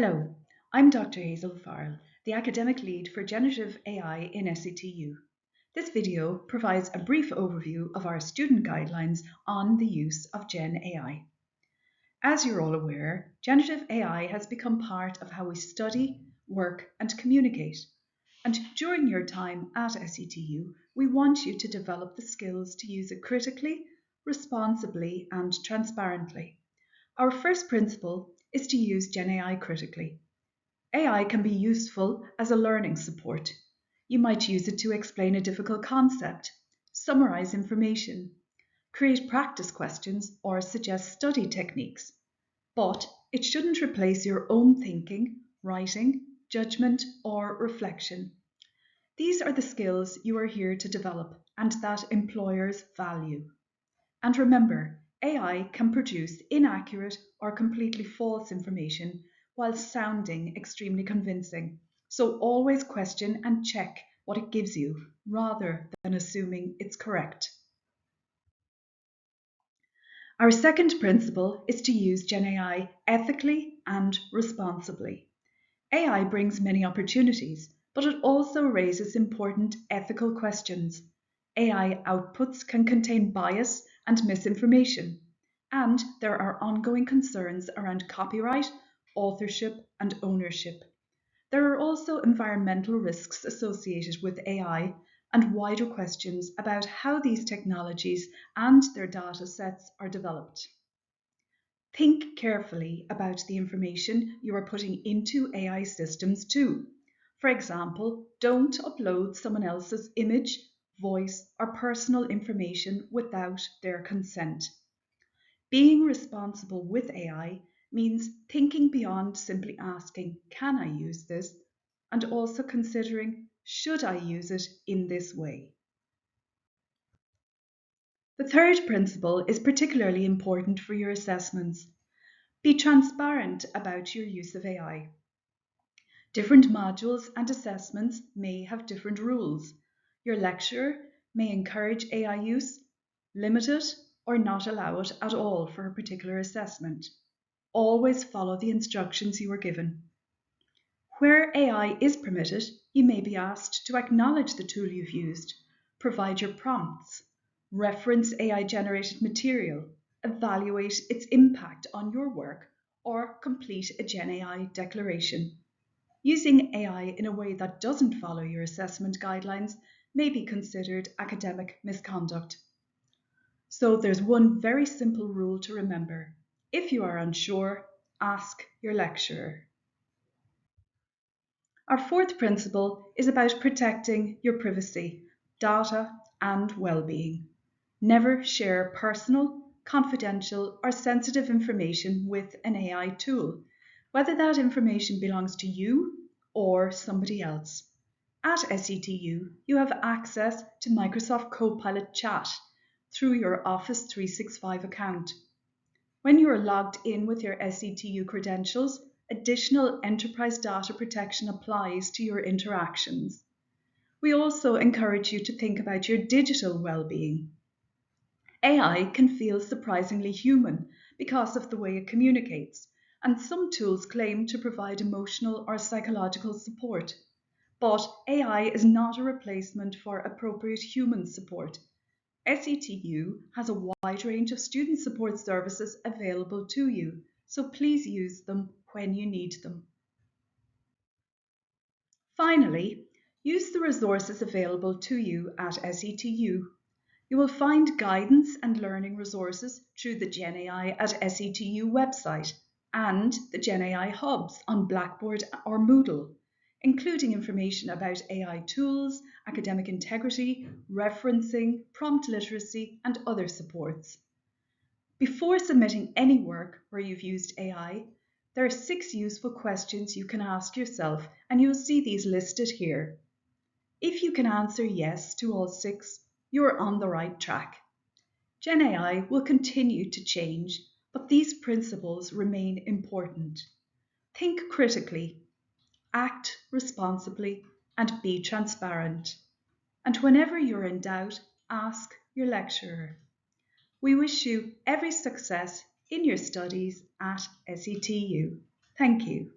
Hello, I'm Dr. Hazel Farrell, the Academic Lead for Generative AI in SETU. This video provides a brief overview of our student guidelines on the use of GenAI. As you're all aware, Generative AI has become part of how we study, work, and communicate. And during your time at SETU, we want you to develop the skills to use it critically, responsibly, and transparently. Our first principle is to use GenAI critically. AI can be useful as a learning support. You might use it to explain a difficult concept, summarize information, create practice questions, or suggest study techniques. But it shouldn't replace your own thinking, writing, judgment, or reflection. These are the skills you are here to develop and that employers value. And remember, AI can produce inaccurate or completely false information while sounding extremely convincing. So always question and check what it gives you rather than assuming it's correct. Our second principle is to use GenAI ethically and responsibly. AI brings many opportunities, but it also raises important ethical questions. AI outputs can contain bias and misinformation, and there are ongoing concerns around copyright, authorship, and ownership. There are also environmental risks associated with AI and wider questions about how these technologies and their data sets are developed. Think carefully about the information you are putting into AI systems too. For example, don't upload someone else's image, voice, or personal information without their consent. Being responsible with AI means thinking beyond simply asking, can I use this? And also considering, should I use it in this way? The third principle is particularly important for your assessments. Be transparent about your use of AI. Different modules and assessments may have different rules. Your lecturer may encourage AI use, limit it, or not allow it at all for a particular assessment. Always follow the instructions you were given. Where AI is permitted, you may be asked to acknowledge the tool you've used, provide your prompts, reference AI-generated material, evaluate its impact on your work, or complete a GenAI declaration. Using AI in a way that doesn't follow your assessment guidelines may be considered academic misconduct. So there's one very simple rule to remember. If you are unsure, ask your lecturer. Our fourth principle is about protecting your privacy, data, and well-being. Never share personal, confidential, or sensitive information with an AI tool, whether that information belongs to you or somebody else. At SETU, you have access to Microsoft Copilot Chat through your Office 365 account. When you are logged in with your SETU credentials, additional enterprise data protection applies to your interactions. We also encourage you to think about your digital well-being. AI can feel surprisingly human because of the way it communicates, and some tools claim to provide emotional or psychological support. But AI is not a replacement for appropriate human support. SETU has a wide range of student support services available to you, so please use them when you need them. Finally, use the resources available to you at SETU. You will find guidance and learning resources through the GenAI at SETU website and the GenAI hubs on Blackboard or Moodle, including information about AI tools, academic integrity, referencing, prompt literacy, and other supports. Before submitting any work where you've used AI, there are 6 useful questions you can ask yourself, and you'll see these listed here. If you can answer yes to all 6, you're on the right track. GenAI will continue to change, but these principles remain important. Think critically, act responsibly, and be transparent. And whenever you're in doubt, ask your lecturer. We wish you every success in your studies at SETU. Thank you.